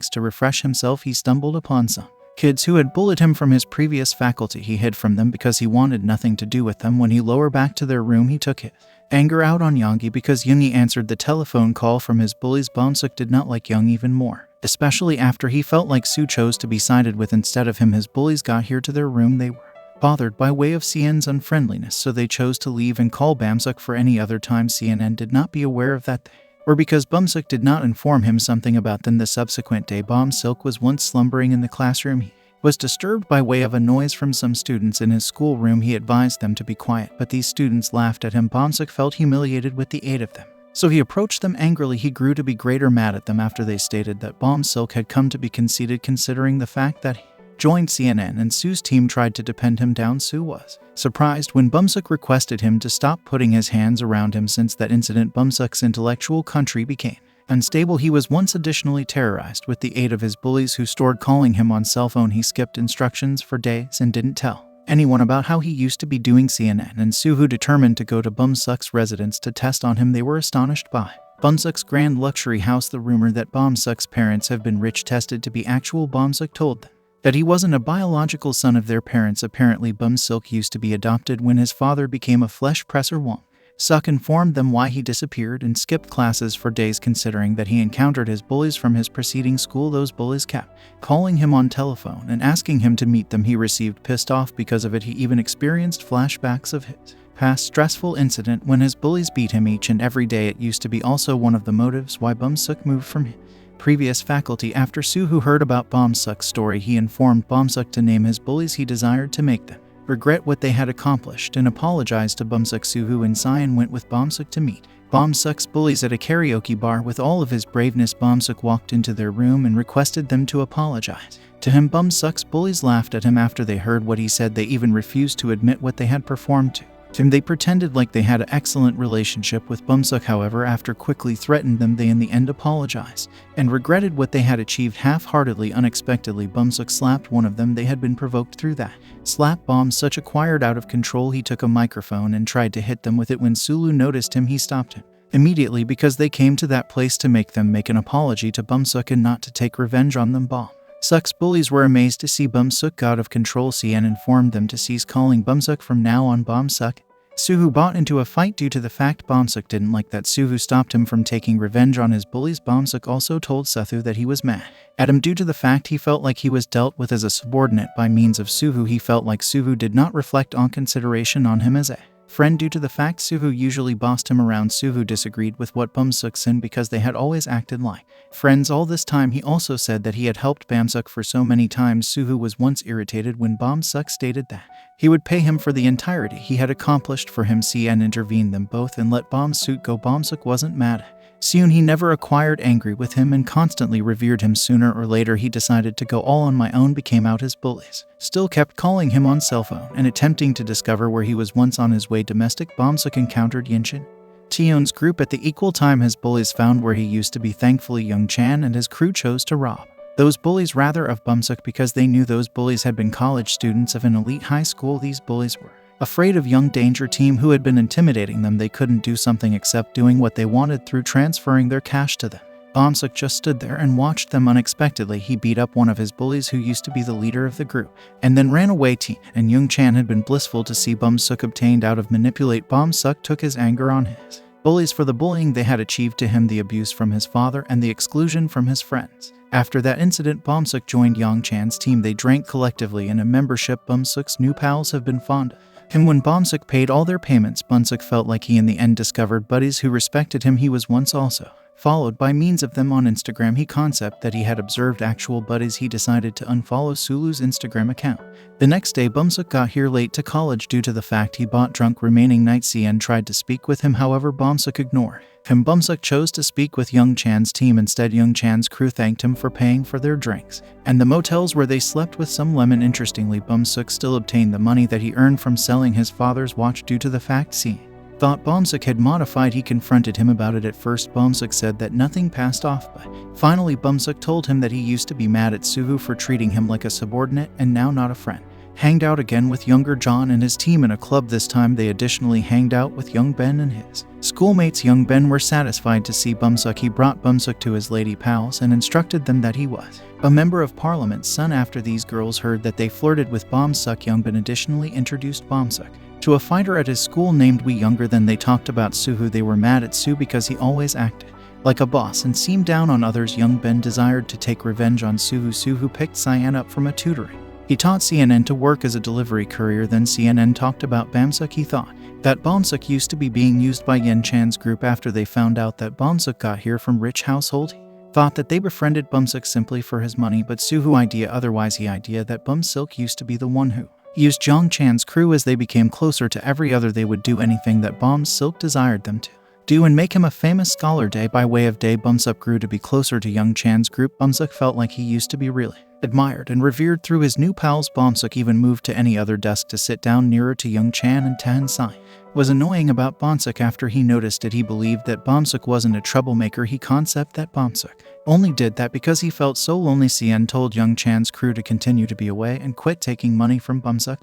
To refresh himself, he stumbled upon some kids who had bullied him from his previous faculty. He hid from them because he wanted nothing to do with them. When he lowered back to their room, he took his anger out on Youngie because Youngie answered the telephone call from his bullies. Bumsuk did not like Young even more, especially after he felt like Sue chose to be sided with instead of him. His bullies got here to their room. They were bothered by way of Cian's unfriendliness, so they chose to leave and call Bumsuk for any other time. Cian did not be aware of that, or because Bumsuk did not inform him something about them. The subsequent day, Bumsuk was once slumbering in the classroom. He was disturbed by way of a noise from some students in his schoolroom. He advised them to be quiet, but these students laughed at him. Bumsuk felt humiliated with the 8 of them, so he approached them angrily. He grew to be greater mad at them after they stated that Bumsuk had come to be conceited, considering the fact that he joined CNN and Sue's team tried to depend him down. Sue was surprised when Bumsuk requested him to stop putting his hands around him. Since that incident, Bumsuk's intellectual country became unstable. He was once additionally terrorized with the 8 of his bullies who stored calling him on cell phone. He skipped instructions for days and didn't tell anyone about how he used to be doing. CNN and Sue, who determined to go to Bumsuk's residence to test on him, they were astonished by Bumsuk's grand luxury house. The rumor that Bumsuk's parents have been rich tested to be actual. Bumsuk told them that he wasn't a biological son of their parents. Apparently, Bumsuk used to be adopted when his father became a flesh presser. Bumsuk informed them why he disappeared and skipped classes for days, considering that he encountered his bullies from his preceding school. Those bullies kept calling him on telephone and asking him to meet them. He received pissed off because of it. He even experienced flashbacks of his past stressful incident when his bullies beat him each and every day. It used to be also one of the motives why Bumsuk moved from his previous faculty. After Sue, who heard about Bumsuk's story, he informed Bumsuk to name his bullies. He desired to make them regret what they had accomplished and apologized to Bumsuk. Suhu and Cyan went with Bumsuk to meet Bumsuk's bullies at a karaoke bar. With all of his braveness, Bumsuk walked into their room and requested them to apologize to him. Bumsuk's bullies laughed at him after they heard what he said. They even refused to admit what they had performed to him. They pretended like they had an excellent relationship with Bumsuk. However, after quickly threatened them, they in the end apologized and regretted what they had achieved half-heartedly. Unexpectedly, Bumsuk slapped one of them. They had been provoked through that slap. Bumsuk acquired out of control. He took a microphone and tried to hit them with it. When Sulu noticed him, he stopped him immediately because they came to that place to make them make an apology to Bumsuk and not to take revenge on them. Bumsuk's bullies were amazed to see Bumsuk got out of control. Cyan informed them to cease calling Bumsuk from now on. Bumsuk Suhu bought into a fight due to the fact Bumsuk didn't like that Suhu stopped him from taking revenge on his bullies. Bumsuk also told Sethu that he was mad at him due to the fact he felt like he was dealt with as a subordinate by means of Suhu. He felt like Suhu did not reflect on consideration on him as a friend due to the fact Suhu usually bossed him around. Suhu disagreed with what Bumsuk said because they had always acted like friends all this time. He also said that he had helped Bumsuk for so many times. Suhu was once irritated when Bumsuk stated that he would pay him for the entirety he had accomplished for him. Cyan intervened them both and let Bumsuk go. Bumsuk wasn't mad. Soon he never acquired angry with him and constantly revered him. Sooner or later he decided to go all on my own, became out his bullies still kept calling him on cell phone and attempting to discover where he was. Once on his way domestic, Bumsuk encountered Yinchin Tion's group at the equal time his bullies found where he used to be. Thankfully, Young Chan and his crew chose to rob those bullies rather of Bumsuk because they knew those bullies had been college students of an elite high school. These bullies were afraid of Young Danger team who had been intimidating them. They couldn't do something except doing what they wanted through transferring their cash to them. Bumsuk just stood there and watched them. Unexpectedly, he beat up one of his bullies who used to be the leader of the group and then ran away. Teen and Young Chan had been blissful to see Bumsuk obtained out of manipulate. Bumsuk took his anger on his bullies for the bullying they had achieved to him, the abuse from his father, and the exclusion from his friends. After that incident, Bumsuk joined Young Chan's team. They drank collectively in a membership. Bumsuk's new pals have been fond of him. When Bumsuk paid all their payments, Bumsuk felt like he in the end discovered buddies who respected him. He was once also followed by means of them on Instagram. He concept that he had observed actual buddies. He decided to unfollow Sulu's Instagram account. The next day, Bumsuk got here late to college due to the fact he bought drunk. Remaining night, Cyan tried to speak with him, however Bumsuk ignored him. Bumsuk chose to speak with Young Chan's team instead. Young Chan's crew thanked him for paying for their drinks and the motels where they slept with some lemon. Interestingly, Bumsuk still obtained the money that he earned from selling his father's watch due to the fact Cyan thought Bumsuk had modified. He confronted him about it. At first, Bumsuk said that nothing passed off, but finally Bumsuk told him that he used to be mad at Suhu for treating him like a subordinate and now not a friend. hanged out again with younger John and his team in a club. This time they additionally hanged out with young Ben and his schoolmates. Young Ben were satisfied to see Bumsuk. He brought Bumsuk to his lady pals and instructed them that he was a member of Parliament's son. After these girls heard that they flirted with Bumsuk, young Ben additionally introduced Bumsuk to a fighter at his school named Wee. Younger than they talked about Suhu. They were mad at Su because he always acted like a boss and seemed down on others. Young Ben desired to take revenge on Suhu. Suhu picked Cyan up from a tutoring. He taught CNN to work as a delivery courier. Then CNN talked about Bumsuk. He thought that Bumsuk used to be being used by Yen Chan's group. After they found out that Bumsuk got here from rich household, he thought that they befriended Bumsuk simply for his money, but Suhu idea otherwise. He idea that Bumsuk used to be the one who used Jong Chan's crew. As they became closer to every other, they would do anything that Bumsuk desired them to do and make him a famous scholar. Day by way of day, Bumsuk grew to be closer to Young Chan's group. Bumsuk felt like he used to be really admired and revered through his new pals. Bumsuk even moved to any other desk to sit down nearer to Young Chan, and Tan Sai was annoying about Bumsuk. After he noticed it, he believed that Bumsuk wasn't a troublemaker. He concept that Bumsuk only did that because he felt so lonely. Cien told Young Chan's crew to continue to be away and quit taking money from Bumsuk.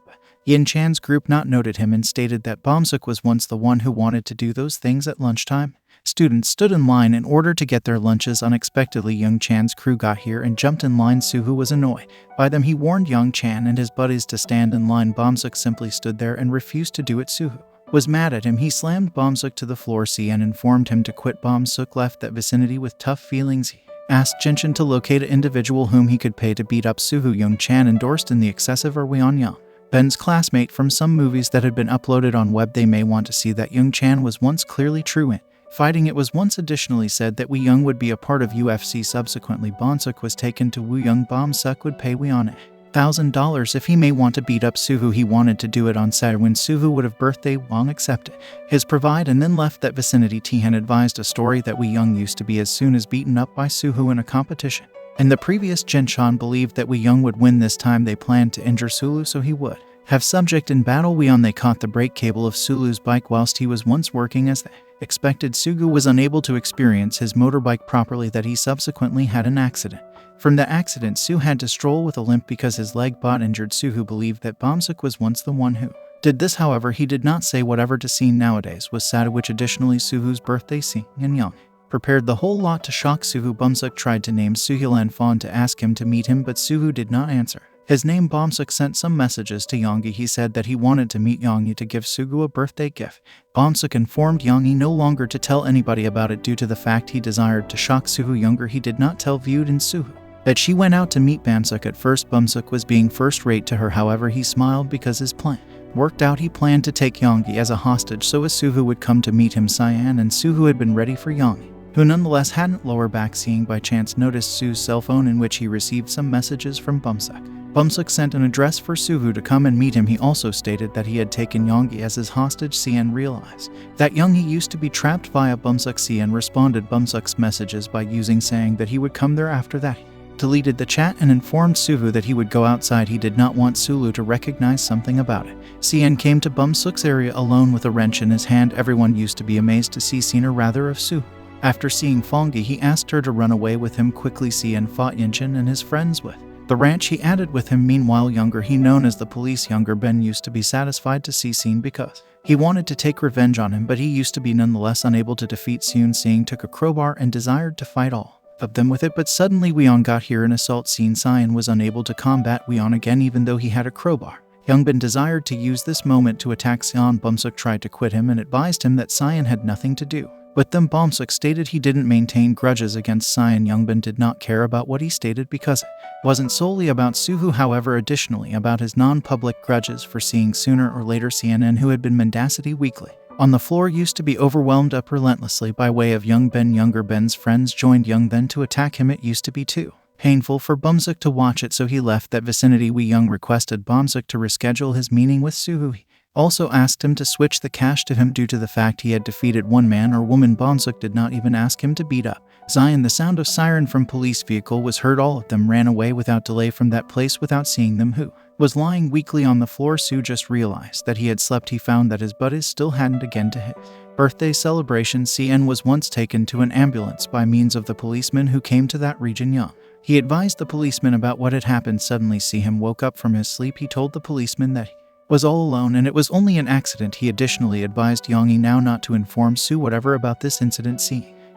Yin Chan's group not noted him and stated that Bumsuk was once the one who wanted to do those things. At lunchtime, students stood in line in order to get their lunches. Unexpectedly, Young Chan's crew got here and jumped in line. Suhu was annoyed by them. He warned Young Chan and his buddies to stand in line. Bumsuk simply stood there and refused to do it. Suhu was mad at him. He slammed Bumsuk to the floor. Cien informed him to quit. Bumsuk left that vicinity with tough feelings. He asked Jinshin to locate an individual whom he could pay to beat up Suhu. Young Chan endorsed in the excessive Are we on Young Ben's classmate from some movies that had been uploaded on web. They may want to see that Young Chan was once clearly true in fighting. It was once additionally said that Wee Young would be a part of UFC. Subsequently, Bumsuk was taken to Woo Young. Bumsuk would pay Wee on $1,000 if he may want to beat up Suhu. He wanted to do it on Saturday when Suhu would have birthday. Wong accepted his provide and then left that vicinity. Tihan advised a story that Wee Young used to be as soon as beaten up by Suhu in a competition. In the previous, Jinshan believed that Wee Young would win. This time they planned to injure Sulu so he would have subject in battle. Weon they caught the brake cable of Sulu's bike whilst he was once working as they expected. Sugu was unable to experience his motorbike properly, that he subsequently had an accident. From the accident, Su had to stroll with a limp because his leg got injured. Suhu believed that Bumsuk was once the one who did this. However, he did not say whatever to scene nowadays was sad, which additionally Suhu's birthday scene and Young prepared the whole lot to shock Suhu. Bumsuk tried to name Suhulan Fawn to ask him to meet him, but Suhu did not answer his name. Bumsuk sent some messages to Yonggi. He said that he wanted to meet Yonggi to give Sugu a birthday gift. Bumsuk informed Yonggi no longer to tell anybody about it due to the fact he desired to shock Suhu. Younger, he did not tell Viewed and Suhu that she went out to meet Bumsuk. At first, Bumsuk was being first-rate to her. However, he smiled because his plan worked out. He planned to take Yonggi as a hostage so as Suhu would come to meet him. Cyan and Suhu had been ready for Yonggi, who nonetheless hadn't. Lower back, seeing by chance, noticed Su's cell phone in which he received some messages from Bumsuk. Bumsuk sent an address for Suhu to come and meet him. He also stated that he had taken Yonggi as his hostage. Cien realized that Yonggi used to be trapped via Bumsuk. Cien responded Bumsuk's messages by saying that he would come there. After that, he deleted the chat and informed Suhu that he would go outside. He did not want Sulu to recognize something about it. Cien came to Bumsuk's area alone with a wrench in his hand. Everyone used to be amazed to see Cien, or rather of Suhu. After seeing Fongi, he asked her to run away with him quickly. Cien fought Yinchin and his friends with the ranch he added with him. Meanwhile, Younger, he known as the police, Younger Ben, used to be satisfied to see Cien because he wanted to take revenge on him, but he used to be nonetheless unable to defeat Cien. Cien took a crowbar and desired to fight all of them with it, but suddenly Weon got here and assault Cien. Cien was unable to combat Weon again even though he had a crowbar. Youngbin desired to use this moment to attack Cien. Bumsuk tried to quit him and advised him that Cien had nothing to do with them. Bumsuk stated he didn't maintain grudges against Cien. Youngbin did not care about what he stated because it wasn't solely about Suhu, however, additionally about his non-public grudges for seeing sooner or later CNN, who had been mendacity weekly on the floor, used to be overwhelmed up relentlessly by way of Young Ben. Younger Ben's friends joined Young Ben to attack him. It used to be too painful for Bumsuk to watch it, so he left that vicinity. Wee Young requested Bumsuk to reschedule his meeting with Suhu. He also asked him to switch the cash to him due to the fact he had defeated one man or woman. Bumsuk did not even ask him to beat up Zion. The sound of siren from police vehicle was heard. All of them ran away without delay from that place without seeing them, who was lying weakly on the floor. Su just realized that he had slept. He found that his buddies still hadn't again to his birthday celebration. CN was once taken to an ambulance by means of the policeman who came to that region. Young He advised the policeman about what had happened. Suddenly him woke up from his sleep. He told the policeman that he was all alone and it was only an accident. He additionally advised Yongi now not to inform Sue whatever about this incident.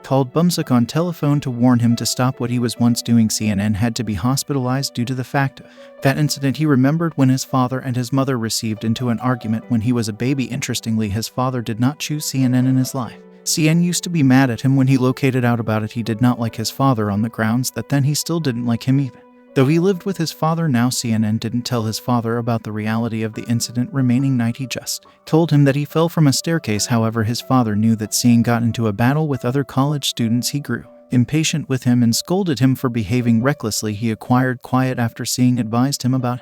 Called Bumsuk on telephone to warn him to stop what he was once doing. CNN had to be hospitalized due to the fact of that incident. He remembered when his father and his mother received into an argument when he was a baby. Interestingly, his father did not choose CNN in his life. CN used to be mad at him when he located out about it. He did not like his father on the grounds that then he still didn't like him even though he lived with his father now. CNN didn't tell his father about the reality of the incident. Remaining night he just told him that he fell from a staircase. However, his father knew that CN got into a battle with other college students. He grew impatient with him and scolded him for behaving recklessly. He acquired quiet after CN advised him about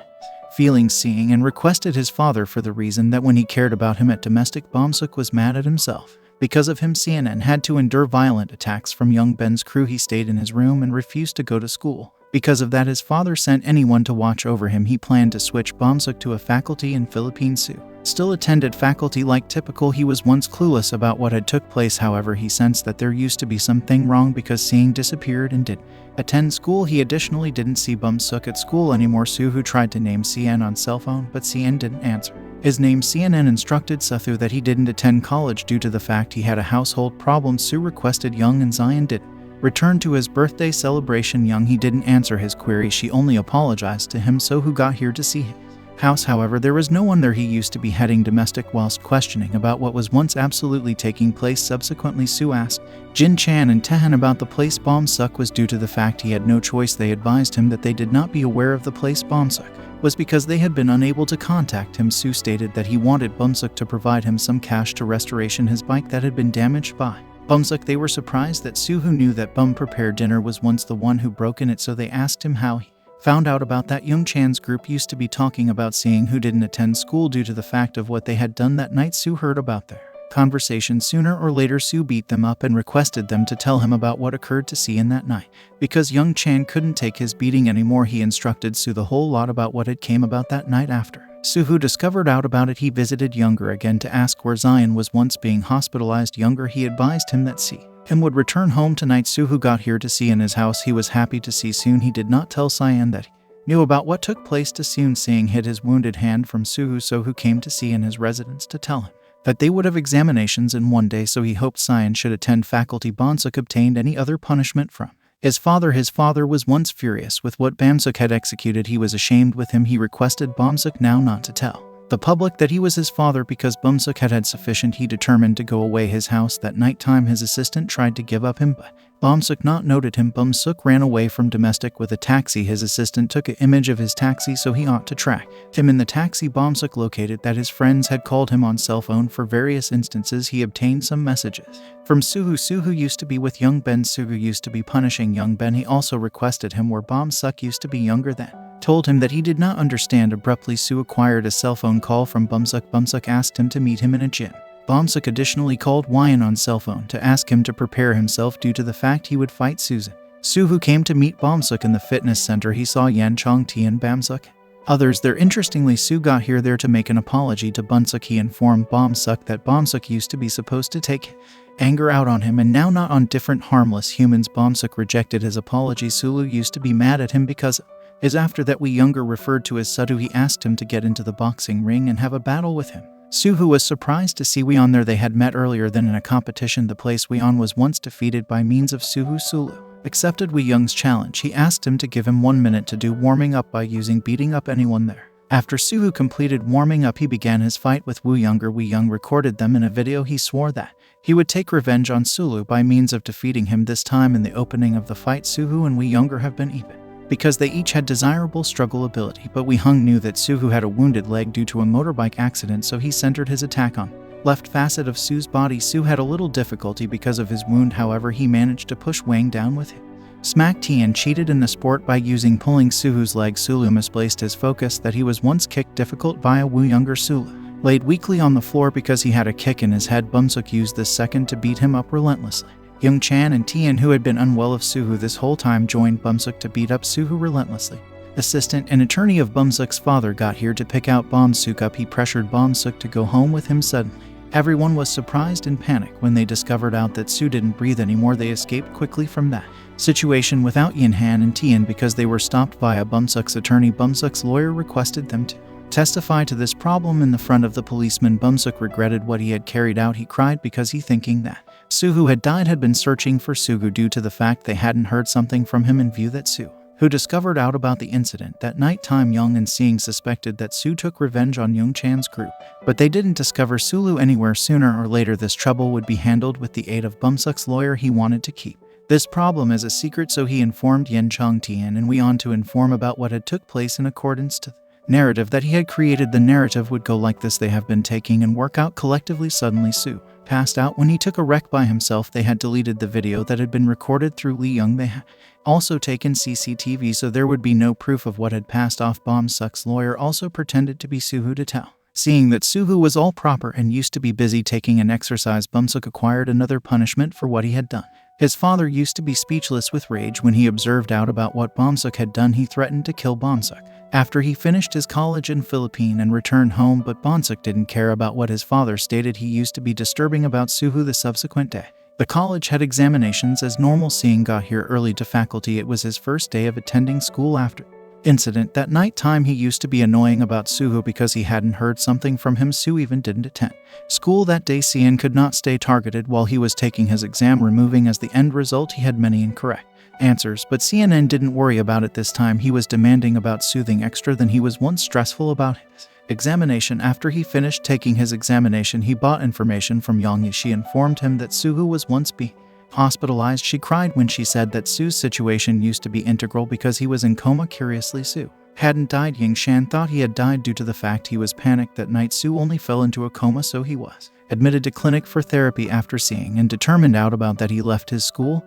feelings seeing and requested his father for the reason that when he cared about him at domestic. Bumsuk was mad at himself. Because of him, CNN had to endure violent attacks from young Ben's crew. He stayed in his room and refused to go to school. Because of that, his father sent anyone to watch over him. He planned to switch Bumsuk to a faculty in Philippines. Sue still attended faculty like typical. He was once clueless about what had took place. However, he sensed that there used to be something wrong because Seeing disappeared and didn't attend school. He additionally didn't see Bumsuk at school anymore. Sue, who tried to name CN on cell phone, but CN didn't answer his name. CNN instructed Suthu that he didn't attend college due to the fact he had a household problem. Sue requested Young and Zion did return to his birthday celebration. Young, he didn't answer his query. She only apologized to him. So who got here to see his house. However, there was no one there. He used to be heading domestic whilst questioning about what was once absolutely taking place. Subsequently, Sue asked Jin Chan and Tehan about the place. Bumsuk was due to the fact he had no choice. They advised him that they did not be aware of the place Bumsuk was because they had been unable to contact him. Sue stated that he wanted Bumsuk to provide him some cash to restoration his bike that had been damaged by Bumsuk. They were surprised that Sue, who knew that Bum prepared dinner, was once the one who broke in it, so they asked him how he found out about that. Young Chan's group used to be talking about Seeing, who didn't attend school due to the fact of what they had done that night. Sue heard about their conversation. Sooner or later, Sue beat them up and requested them to tell him about what occurred to Seeing that night. Because Young Chan couldn't take his beating anymore, he instructed Sue the whole lot about what had came about that night. After Sue, who discovered out about it, he visited Younger again to ask where Zion was once being hospitalized. Younger, he advised him that Seeing would return home tonight. Sue, who got here to see in his house, he was happy to see Soon. He did not tell Cyan that he knew about what took place to Soon. Seeing hid his wounded hand from Sue, so who came to see in his residence to tell him that they would have examinations in one day, so he hoped Cyan should attend faculty. Bumsuk obtained any other punishment from his father. His father was once furious with what Bumsuk had executed. He was ashamed with him. He requested Bumsuk now not to tell the public that he was his father because Bumsuk had had sufficient. He determined to go away his house that night time. His assistant tried to give up him, but Bumsuk not noted him. Bumsuk ran away from domestic with a taxi. His assistant took an image of his taxi, so he ought to track him in the taxi. Bumsuk located that his friends had called him on cell phone for various instances. He obtained some messages from Suhu, who used to be with young Ben. Suhu used to be punishing young Ben. He also requested him where Bumsuk used to be younger than told him that he did not understand. Abruptly, Sue acquired a cell phone call from Bumsuk. Bumsuk asked him to meet him in a gym. Bumsuk additionally called Wyan on cell phone to ask him to prepare himself due to the fact he would fight Susan. Sue, who came to meet Bumsuk in the fitness center, he saw Yan Chong Ti and Bumsuk others there. Interestingly, Sue got here there to make an apology to Bumsuk. He informed Bumsuk that Bumsuk used to be supposed to take anger out on him and now not on different harmless humans. Bumsuk rejected his apology. Sulu used to be mad at him because is after that we Younger referred to as Sudhu. He asked him to get into the boxing ring and have a battle with him. Suhu was surprised to see Weon there. They had met earlier than in a competition. The place Weon was once defeated by means of Suhu. Sulu accepted Wee Young's challenge. He asked him to give him 1 minute to do warming up by using beating up anyone there. After Suhu completed warming up, he began his fight with Woo Younger. Wee Young recorded them in a video. He swore that he would take revenge on Sulu by means of defeating him. This time in the opening of the fight, Suhu and Wee Younger have been even because they each had desirable struggle ability, but Wee Hung knew that Suhu had a wounded leg due to a motorbike accident, so he centered his attack on left facet of Sue's body. Sue had a little difficulty because of his wound. However, he managed to push Wang down with him. Smack Tian cheated in the sport by using pulling Suhu's leg. Sulu misplaced his focus that he was once kicked difficult via Woo Younger. Sulu laid weakly on the floor because he had a kick in his head. Bumsuk used this second to beat him up relentlessly. Young Chan and Tian, who had been unwell of Suhu this whole time, joined Bumsuk to beat up Suhu relentlessly. Assistant and attorney of Bumsuk's father got here to pick out Bumsuk up. He pressured Bumsuk to go home with him suddenly. Everyone was surprised and panicked when they discovered out that Sue didn't breathe anymore. They escaped quickly from that situation without Yinhan and Tian because they were stopped by a Bumsuk's attorney. Bumsuk's lawyer requested them to testify to this problem in the front of the policeman. Bumsuk regretted what he had carried out. He cried because he thinking that Suhu had died, had been searching for Sugu due to the fact they hadn't heard something from him in view that Su, who discovered out about the incident that night time. Young and Seeing suspected that Su took revenge on Young Chan's group, but they didn't discover Sulu anywhere. Sooner or later this trouble would be handled with the aid of Bumsuk's lawyer. He wanted to keep this problem as a secret, so he informed Yen Chong Tian and Wei on to inform about what had took place in accordance to the narrative that he had created. The narrative would go like this: they have been taking and work out collectively. Suddenly Su passed out when he took a wreck by himself. They had deleted the video that had been recorded through Li Young. They had also taken CCTV, so there would be no proof of what had passed off. Bumsuk's lawyer also pretended to be Suhu to tell. Seeing that Suhu was all proper and used to be busy taking an exercise, Bumsuk acquired another punishment for what he had done. His father used to be speechless with rage when he observed out about what Bumsuk had done. He threatened to kill Bumsuk after he finished his college in Philippines and returned home, but Bumsuk didn't care about what his father stated. He used to be disturbing about Suhu. The subsequent day, the college had examinations as normal. Seeing got here early to faculty. It was his first day of attending school after incident that night time. He used to be annoying about Suhu because he hadn't heard something from him. Su even didn't attend school that day. Cian could not stay targeted while he was taking his exam, removing as the end result he had many incorrect answers, but CNN didn't worry about it this time. He was demanding about soothing extra than he was once stressful about his examination. After he finished taking his examination, he bought information from Yang Yi. She informed him that Suhu was once being hospitalized. She cried when she said that Su's situation used to be integral because he was in coma. Curiously, Su hadn't died. Ying Shan thought he had died due to the fact he was panicked that night. Su only fell into a coma, so he was admitted to clinic for therapy. After seeing and determined out about that, he left his school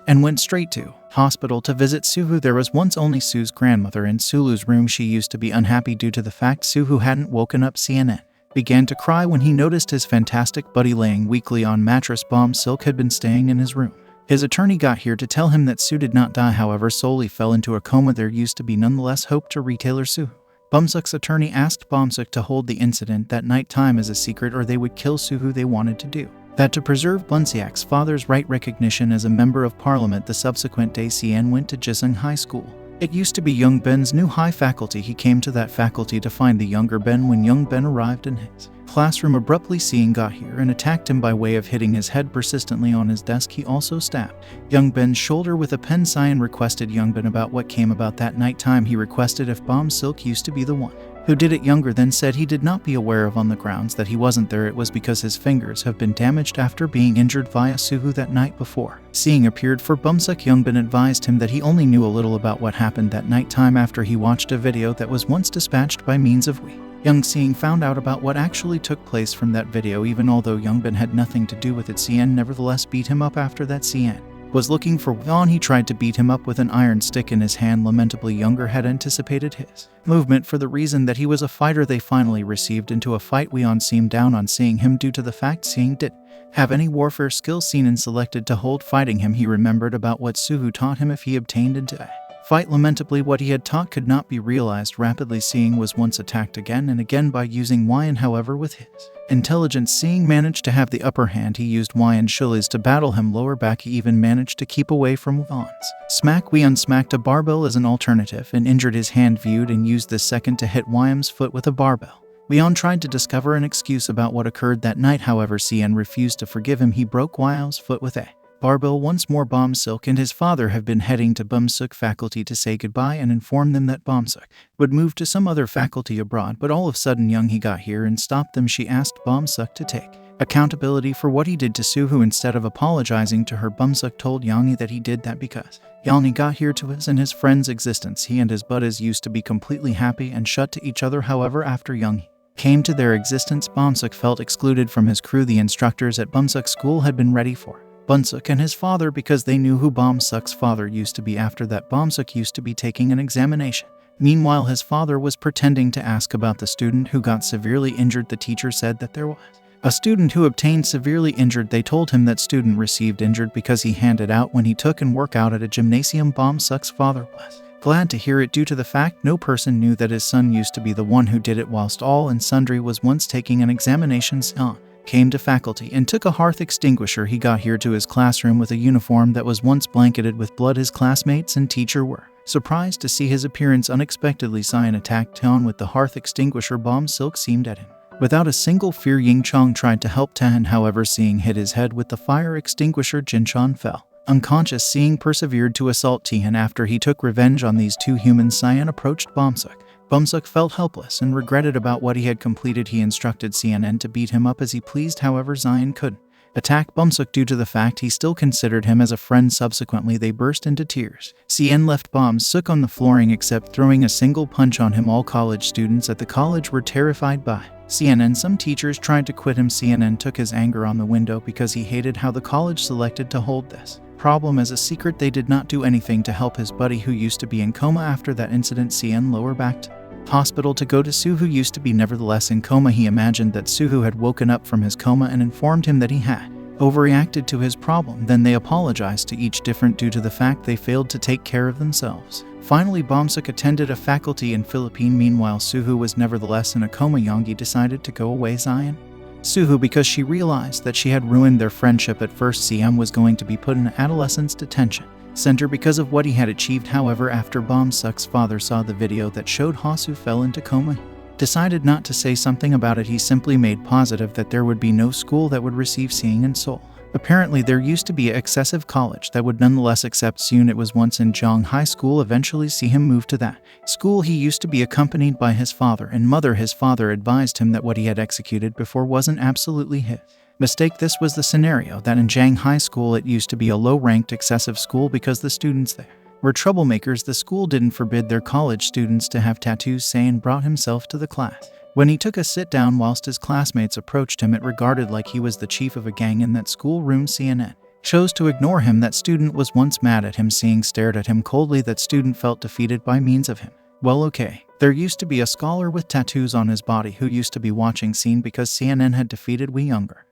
and went straight to hospital to visit Suhu. There was once only Su's grandmother in Sulu's room. She used to be unhappy due to the fact Suhu hadn't woken up. CNN began to cry when he noticed his fantastic buddy laying weakly on mattress. Silk had been staying in his room. His attorney got here to tell him that Su did not die, however solely fell into a coma. There used to be nonetheless hope to retailer Su. Bumsuk's attorney asked Bumsuk to hold the incident that night time as a secret or they would kill Suhu. They wanted to do that to preserve Bunsiak's father's right recognition as a member of parliament. The subsequent day, Cian went to Jisung High School. It used to be Young Ben's new high faculty. He came to that faculty to find the younger Ben. When Young Ben arrived in his classroom, abruptly Cian got here and attacked him by way of hitting his head persistently on his desk. He also stabbed Young Ben's shoulder with a pen. Cian requested Young Ben about what came about that night time. He requested if Silk used to be the one who did it. Younger then said he did not be aware of on the grounds that he wasn't there. It was because his fingers have been damaged after being injured via Suhu that night before. Seeing appeared for Bumsuk. Youngbin advised him that he only knew a little about what happened that night time after he watched a video that was once dispatched by means of Wei. Young Seeing found out about what actually took place from that video. Even although Youngbin had nothing to do with it, Cian nevertheless beat him up. After that, Cian was looking for Wan. He tried to beat him up with an iron stick in his hand. Lamentably, Younger had anticipated his movement for the reason that he was a fighter. They finally received into a fight. Weon seemed down on seeing him due to the fact Seeing didn't have any warfare skills. Seen and selected to hold fighting him. He remembered about what Suhu taught him if he obtained into a fight. Lamentably, what he had taught could not be realized. Rapidly, Seeing was once attacked again and again by using Wyan. However, with his intelligence, Seeing managed to have the upper hand. He used Wyan Shulis to battle him lower back. He even managed to keep away from Wan's smack. Weon smacked a barbell as an alternative and injured his hand. Viewed and used this second to hit Wyam's foot with a barbell. Weon tried to discover an excuse about what occurred that night. However, Cian refused to forgive him. He broke Wyam's foot with a barbell. Once more, Silk and his father have been heading to Bumsuk faculty to say goodbye and inform them that Bumsuk would move to some other faculty abroad. But all of a sudden, Young He got here and stopped them. She asked Bumsuk to take accountability for what he did to Suhu. Instead of apologizing to her, Bumsuk told Yangi that he did that because Yangi got here to his and his friend's existence. He and his buddies used to be completely happy and shut to each other. However, after Yangi came to their existence, Bumsuk felt excluded from his crew. The instructors at Bumsuk school had been ready for Bumsuk and his father because they knew who Bumsuk's father used to be. After that, Bumsuk used to be taking an examination. Meanwhile, his father was pretending to ask about the student who got severely injured. The teacher said that there was a student who obtained severely injured. They told him that student received injured because he handed out when he took and work out at a gymnasium. Bumsuk's father was glad to hear it due to the fact no person knew that his son used to be the one who did it, whilst all and sundry was once taking an examination on came to faculty and took a hearth extinguisher he got here to his classroom with a uniform that was once blanketed with blood. His classmates and teacher were surprised to see his appearance unexpectedly. Cyan attacked Tan with the hearth extinguisher bomb. Silk seemed at him. Without a single fear, Ying Chong tried to help Tan, however, seeing hit his head with the fire extinguisher. Jin Chan fell unconscious. Seeing persevered to assault Tian after he took revenge on these two humans. Cyan approached Bomsuk. Bomsuk felt helpless and regretted about what he had completed. He instructed CNN to beat him up as he pleased, however Zion couldn't attack Bomsuk due to the fact he still considered him as a friend. Subsequently, they burst into tears. CN left Bomsuk on the flooring except throwing a single punch on him. All college students at the college were terrified by CNN. Some teachers tried to quit him. CNN took his anger on the window because he hated how the college selected to hold this problem as a secret. They did not do anything to help his buddy who used to be in coma. After that incident, CN lower backed hospital to go to Su, who used to be nevertheless in coma. He imagined that Su had woken up from his coma and informed him that he had overreacted to his problem. Then they apologized to each different due to the fact they failed to take care of themselves. Finally, Bomsuk attended a faculty in Philippines. Meanwhile, Suhu was nevertheless in a coma. Yonggi decided to go away Zion Suhu because she realized that she had ruined their friendship. At first, CM was going to be put in adolescence detention center because of what he had achieved. However, after Bomsuk's father saw the video that showed Hasu fell into coma, he decided not to say something about it. He simply made positive that there would be no school that would receive Seeing in Seoul. Apparently, there used to be an excessive college that would nonetheless accept Soon. It was once in Jong High School. Eventually, see him move to that school. He used to be accompanied by his father and mother. His father advised him that what he had executed before wasn't absolutely his mistake. This was the scenario that in Jang High School it used to be a low-ranked excessive school because the students there were troublemakers. The school didn't forbid their college students to have tattoos. Sayin brought himself to the class. When he took a sit-down whilst his classmates approached him, it regarded like he was the chief of a gang in that schoolroom. CNN chose to ignore him. That student was once mad at him. Seeing stared at him coldly. That student felt defeated by means of him. Well, okay. There used to be a scholar with tattoos on his body who used to be watching Scene because CNN had defeated We Younger.